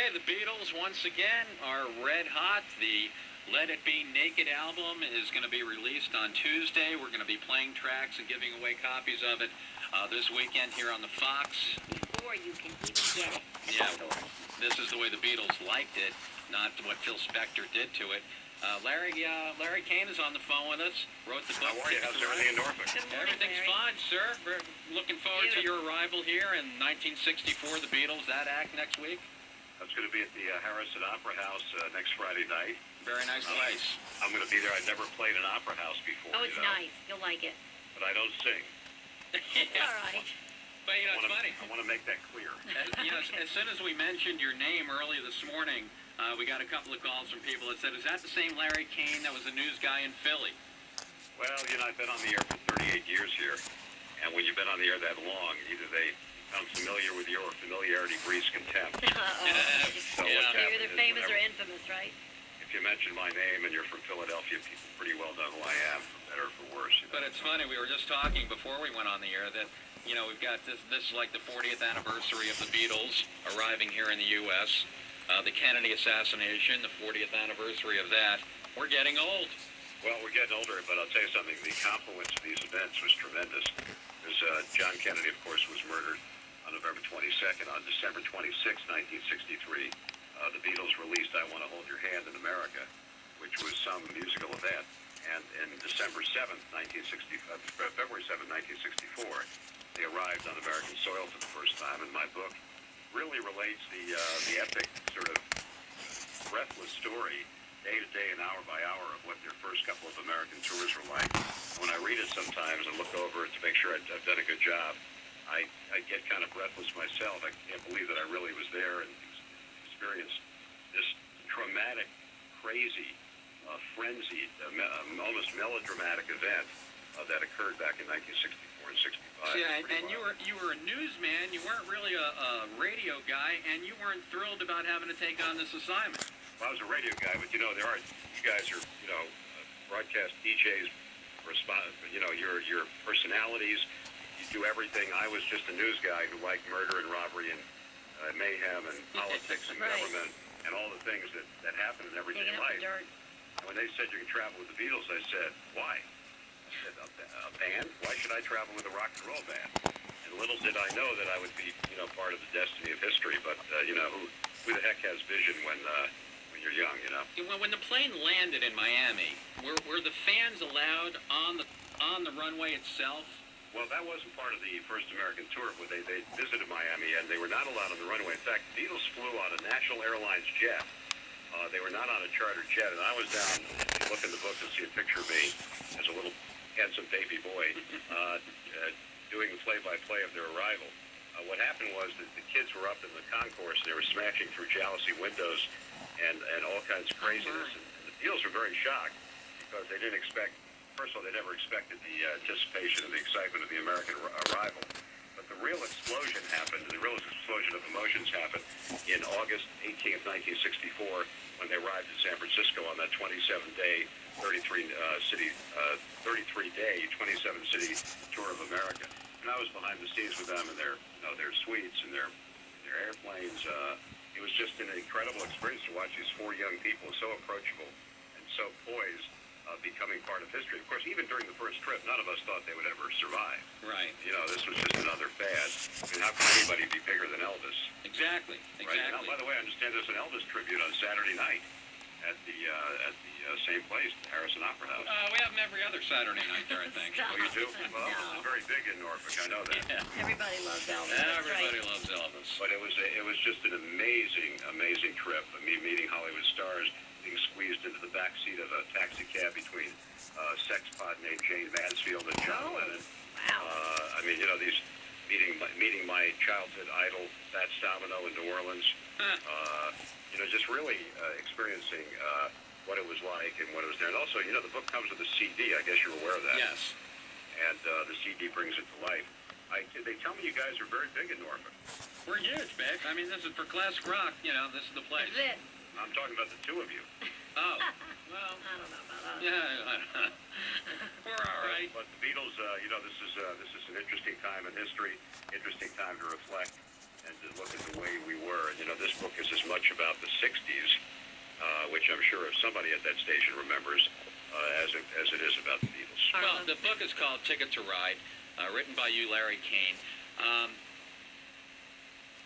Okay, the Beatles once again are red hot. The Let It Be Naked album is going to be released on Tuesday. We're going to be playing tracks and giving away copies of it this weekend here on the Fox. Before you can even get it. Yeah, this is the way the Beatles liked it, not what Phil Spector did to it. Larry Kane is on the phone with us. Wrote the book. How are you? How's everything in Norfolk? Everything's fine, sir. We're looking forward to your arrival here in 1964. The Beatles. That act next week. That's going to be at the Harrison Opera House next Friday night. Very nice place. I'm going to be there. I've never played an opera house before. Oh, it's nice. You'll like it. But I don't sing. Yeah. All right. But, you know, it's funny. I want to make that clear. As soon as we mentioned your name early this morning, we got a couple of calls from people that said, is that the same Larry Kane that was a news guy in Philly? Well, I've been on the air for 38 years here. And when you've been on the air that long, either they become familiar with you or familiarity breeds contempt. So you're either famous or infamous, right? If you mention my name and you're from Philadelphia, people pretty well know who I am, for better or for worse. But it's funny, we were just talking before we went on the air that, we've got this is like the 40th anniversary of the Beatles arriving here in the U.S., the Kennedy assassination, the 40th anniversary of that. We're getting old. Well, we're getting older, but I'll tell you something, the confluence of these events was tremendous. Because John Kennedy, of course, was murdered on November 22nd. On December 26, 1963, the Beatles released I Want to Hold Your Hand in America, which was some musical event. And in February 7, 1964, they arrived on American soil for the first time. And my book really relates the epic, sort of breathless story, day to day and hour by hour, of what their first couple of American tours were like. When I read it sometimes and look over it to make sure I've done a good job, I get kind of breathless myself. I can't believe that I really was there and experienced this traumatic, crazy, frenzied, almost melodramatic event that occurred back in 1964 and 65. Yeah, and you were a newsman. You weren't really a radio guy, and you weren't thrilled about having to take on this assignment. Well, I was a radio guy, but you guys are broadcast DJs. Your personalities. You do everything. I was just a news guy who liked murder and robbery and mayhem and politics and government and all the things that happen in everyday life. And when they said you can travel with the Beatles, I said, why? I said, a band? Why should I travel with a rock and roll band? And little did I know that I would be, part of the destiny of history. But who the heck has vision when you're young, When the plane landed in Miami, were the fans allowed on the runway itself? Well, that wasn't part of the first American tour. They visited Miami, and they were not allowed on the runway. In fact, the Beatles flew on a National Airlines jet. They were not on a charter jet, and I was down. If you look in the book, you'll see a picture of me as a little handsome baby boy doing the play-by-play of their arrival. What happened was that the kids were up in the concourse, and they were smashing through jalousie windows and all kinds of craziness. And the Beatles were very shocked because they didn't expect. First of all, they never expected the anticipation and the excitement of the American arrival. But the real explosion happened, the real explosion of emotions happened in August 18th, 1964, when they arrived in San Francisco on that 27-day, 27-city tour of America. And I was behind the scenes with them in their suites and their airplanes. It was just an incredible experience to watch these four young people so approachable and so poised, becoming part of history. Of course, even during the first trip, none of us thought they would ever survive. Right. This was just another fad. I mean, how can anybody be bigger than Elvis? Exactly. Right? Now, by the way, I understand there's an Elvis tribute on Saturday night at the same place, the Harrison Opera House. We have them every other Saturday night there, I think. Oh, you do? Well, Elvis is very big in Norfolk. I know that. Yeah. Everybody loves Elvis. Everybody loves Elvis. But it was just an amazing trip. I mean, meeting Hollywood stars, being squeezed into the back seat of a taxi cab between a sex pod named Jane Mansfield and John Lennon. Wow. These meeting my childhood idol, Fats Domino in New Orleans. Just really experiencing what it was like and what it was there. And also, the book comes with a CD. I guess you're aware of that. Yes. And the CD brings it to life. They tell me you guys are very big in Norfolk. We're huge, Beck. I mean, this is for classic rock. This is the place. That's it. I'm talking about the two of you. Oh, well, I don't know about us. yeah, we're all right. But the Beatles, this is an interesting time in history, interesting time to reflect and to look at the way we were. And this book is as much about 60s, which I'm sure somebody at that station remembers, as it is about the Beatles. Well, the book is called Ticket to Ride, written by you, Larry Kane.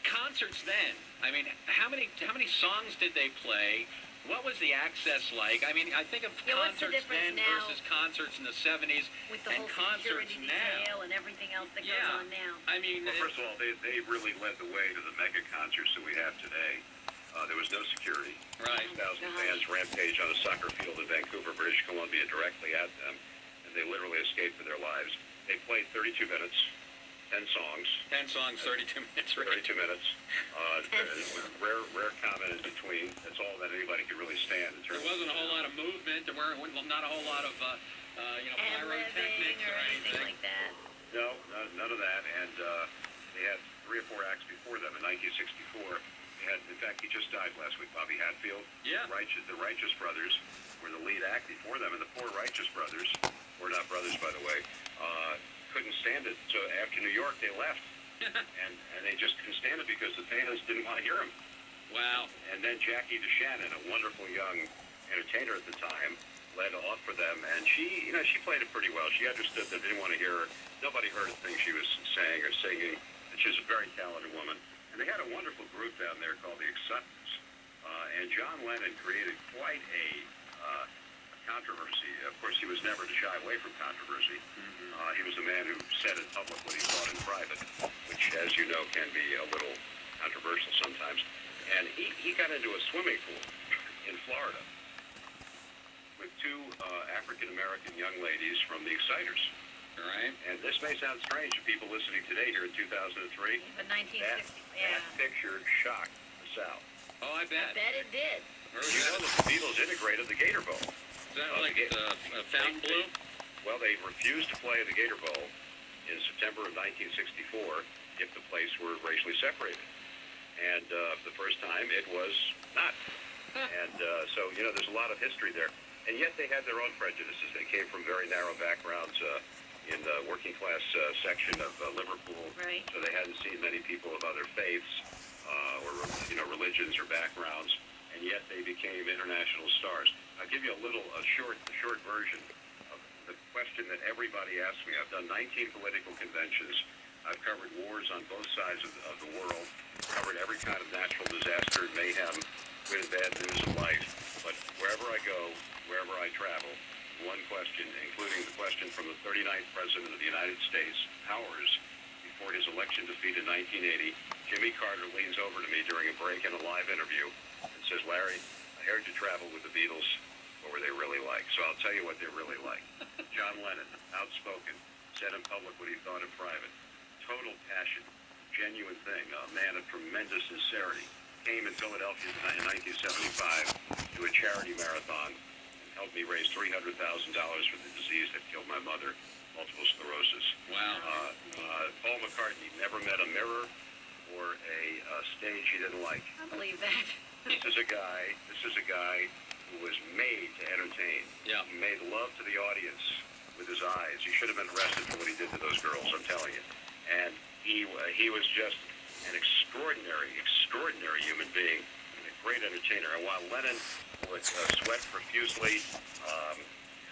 Concerts then. I mean, how many songs did they play? What was the access like? I mean, I think of what's the concerts difference then now versus concerts in the 70s with the and whole concerts security now. detail and everything else that goes Yeah. on now? I mean, Well, first of all, they really led the way to the mega concerts that we have today. There was no security. right. 1,000 fans rampage on a soccer field in Vancouver, British Columbia, directly at them, and they literally escaped for their lives. They played 32 minutes, 10 songs. 10 songs, 32 minutes, right? 32 minutes. With rare comment in between. That's all that anybody could really stand in There terms wasn't a of whole lot of movement. There weren't, well, not a whole lot of, Ad-libbing pyrotechnics or or anything anything. like that? No, none of that. And they had 3 or 4 acts before them in 1964. They had, in fact, he just died last week, Bobby Hatfield. Yeah. The Righteous Brothers were the lead act before them, and the 4 Righteous Brothers, were not brothers, by the way, couldn't stand it. So after New York, they left. and they just couldn't stand it because the fans didn't want to hear him. Wow. And then Jackie DeShannon, a wonderful young entertainer at the time, led off for them, and she played it pretty well. She understood that they didn't want to hear her. Nobody heard a thing she was saying or singing, and she was a very talented woman. And they had a wonderful group down there called the Acceptance. And John Lennon created quite a controversy. Of course, he was never to shy away from controversy. He was a man who said in public what he thought in private, which, as you know, can be a little controversial sometimes. And he got into a swimming pool in Florida with 2 African-American young ladies from the Exciters. All right. And this may sound strange to people listening today here in 2003. But 1960, That picture shocked the South. Oh, I I bet. bet it did. You know that the Beatles integrated the Gator Bowl. Is that like Fountain Blue? Well, they refused to play the Gator Bowl in September of 1964 if the place were racially separated. And the first time it was not. And so, there's a lot of history there. And yet they had their own prejudices. They came from very narrow backgrounds in the working class section of Liverpool. Right. So they hadn't seen many people of other faiths or religions or backgrounds. And yet they became international stars. I'll give you a short version of the question that everybody asks me. I've done 19 political conventions. I've covered wars on both sides of the world, covered every kind of natural disaster, mayhem, good and bad news of life. But wherever I go, wherever I travel, one question, including the question from the 39th President of the United States, hours before his election defeat in 1980, Jimmy Carter leans over to me during a break in a live interview and says, "Larry, I heard you travel with the Beatles. What were they really like?" So I'll tell you what they're really like. John Lennon, outspoken, said in public what he thought in private. Total passion, genuine thing, a man of tremendous sincerity. Came in Philadelphia in 1975 to a charity marathon and helped me raise $300,000 for the disease that killed my mother, multiple sclerosis. Wow. Paul McCartney never met a mirror or a stage he didn't like. I believe that. This is a guy who was made to entertain. Yeah. He made love to the audience with his eyes. He should have been arrested for what he did to those girls, I'm telling you. And he was just an extraordinary human being and a great entertainer. And while Lennon would sweat profusely,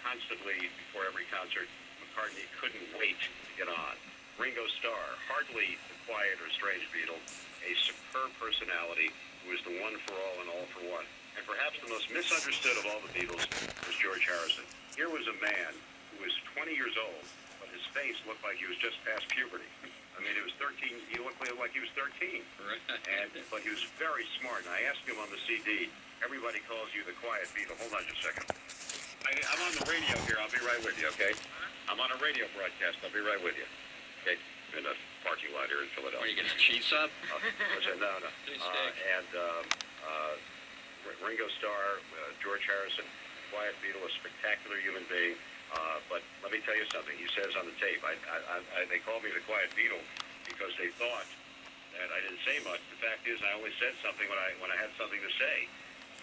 constantly before every concert, McCartney couldn't wait to get on. Ringo Starr, hardly the quiet or strange Beatle, a superb personality who was the one for all and all for one. And perhaps the most misunderstood of all the Beatles was George Harrison. Here was a man who was 20 years old, but his face looked like he was just past puberty. I mean, it was 13. He looked like he was 13. Right. But he was very smart. And I asked him on the CD, everybody calls you the quiet Beatle. Hold on just a second. I'm on the radio here. I'll be right with you, okay? I'm on a radio broadcast. I'll be right with you. Okay? In a parking lot here in Philadelphia. Are you getting a cheese sub? No. Cheese steak. Ringo Starr, George Harrison, quiet Beatle, a spectacular human being. But let me tell you something. He says on the tape, they called me the quiet Beatle because they thought that I didn't say much. The fact is, I only said something when I had something to say.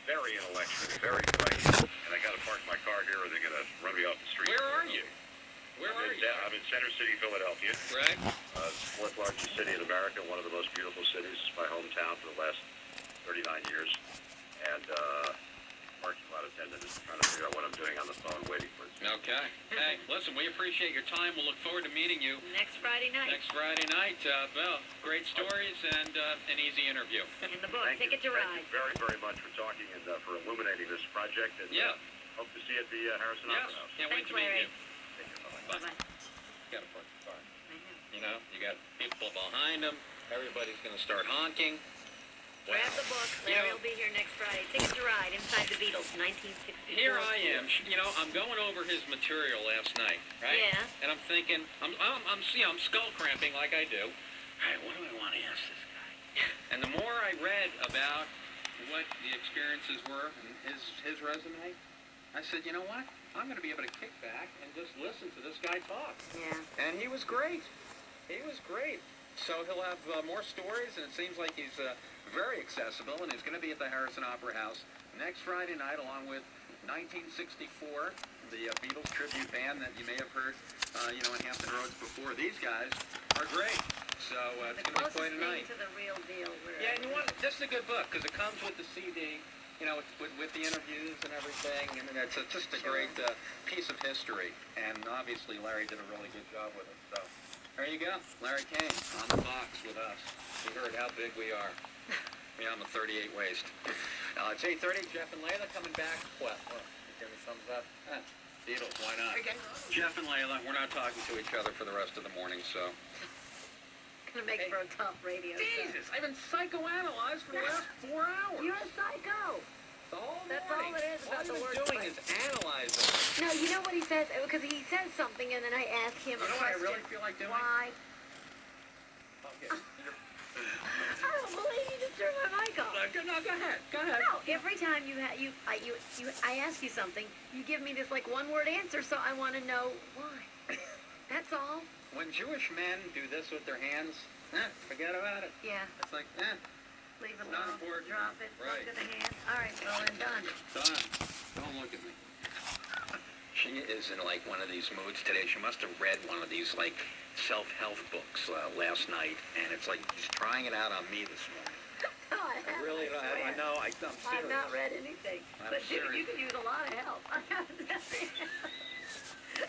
Very intellectual, very bright. And I got to park my car here, or they're going to run me off the street. Where are you? I'm in Center City, Philadelphia. Right. The 4th largest city in America, one of the most beautiful cities. It's my hometown for the last 39 years. and parking lot attendant is trying to figure out what I'm doing on the phone, waiting for it. Okay. Hey, listen, we appreciate your time. We'll look forward to meeting you Next Friday night. next Friday night. Well, great stories and an easy interview. In the book, Thank Ticket you, to thank Ride. you very, very much for talking and for illuminating this project. And Yeah. hope to see you at the Harrison Yes. Opera House. Can't wait Thanks, to meet Larry. you. Take care, bye-bye. Bye. Bye-bye. Got a park car. You know, you got people behind them. Everybody's going to start honking. Grab the book. You Larry know- will be here next Friday. Ticket to Ride, Inside the Beatles, 1964. Here I am. You know, I'm going over his material last night, right? Yeah. And I'm thinking, I'm skull cramping like I do. All right, what do I want to ask this guy? And the more I read about what the experiences were in his resume, I said, you know what? I'm going to be able to kick back and just listen to this guy talk. Yeah. And he was great. He was great. So he'll have more stories, and it seems like he's very accessible, and he's going to be at the Harrison Opera House next Friday night, along with 1964, the Beatles tribute band that you may have heard, in Hampton Roads before. These guys are great. So it's The going to be closest quite a thing night. to the real deal. Yeah, and you want this is a good book because it comes with the CD, with the interviews and everything, and it's just a great piece of history. And obviously, Larry did a really good job with it. So there you go, Larry Kane on the box with us. You heard how big we are. Yeah, I'm a 38 waist. It's 8:30. Jeff and Layla coming back. What? Give me thumbs up. Beatles, why not? Okay. Jeff and Layla, we're not talking to each other for the rest of the morning, so. Gonna make for a tough radio show. Jesus, I've been psychoanalyzed for the last 4 hours. You're a psycho. That's all it is about the All word you've been doing psycho. is analyzing. No, you know what he says? Because he says something, and then I ask him You a know what I question. really feel like doing? Why? Okay. I don't believe you just turned my mic off. No, go ahead. Go ahead. No, every time I ask you something, you give me this like one-word answer, so I want to know why. That's all. When Jewish men do this with their hands, forget about it. Yeah, It's like, leave it Not alone. important. Drop it. Right. Look at the hand. All right, well, I'm done. done. Don't look at me. She is in like one of these moods today. She must have read one of these like self-help books last night, and it's like she's trying it out on me this morning. No, I haven't. Really, I swear. I know. I'm serious. I've not read anything. I'm But dude, you serious. can use a lot of help.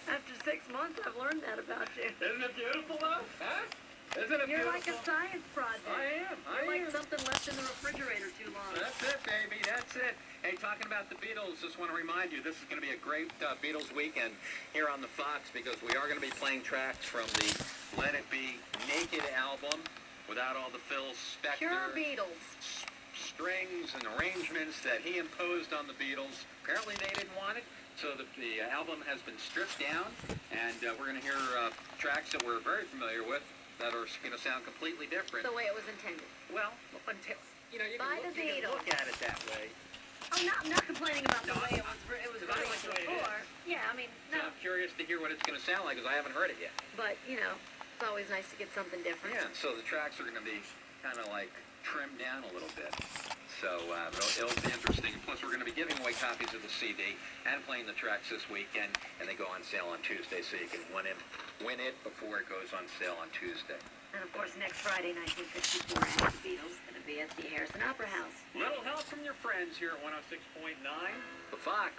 After 6 months, I've learned that about you. Isn't it beautiful, though? Huh? Isn't it You're beautiful? like a science project. I am. You're like something left in the refrigerator too long. That's it, baby. That's it. Hey, talking about the Beatles, just want to remind you, this is going to be a great Beatles weekend here on the Fox because we are going to be playing tracks from the Let It Be Naked album without all the Phil Spector Pure Beatles. strings and arrangements that he imposed on the Beatles. Apparently they didn't want it, so the album has been stripped down, and we're going to hear tracks that we're very familiar with that are going to sound completely different. The way it was intended. Well, until, you By the can Beatles. look at it that way. Oh, no, I'm not complaining about the No, way it was because I written like the way it before. Yeah, I mean, So no, I'm curious to hear what it's going to sound like because I haven't heard it yet. but, it's always nice to get something different. Yeah, so the tracks are going to be kind of like trimmed down a little bit. So it'll be interesting. Plus, we're going to be giving away copies of the CD and playing the tracks this weekend, and they go on sale on Tuesday, so you can win it before it goes on sale on Tuesday. And, of course, next Friday, 1964, the Beatles going to be at the Harrison Opera House. Little help from your friends here at 106.9. The Fox.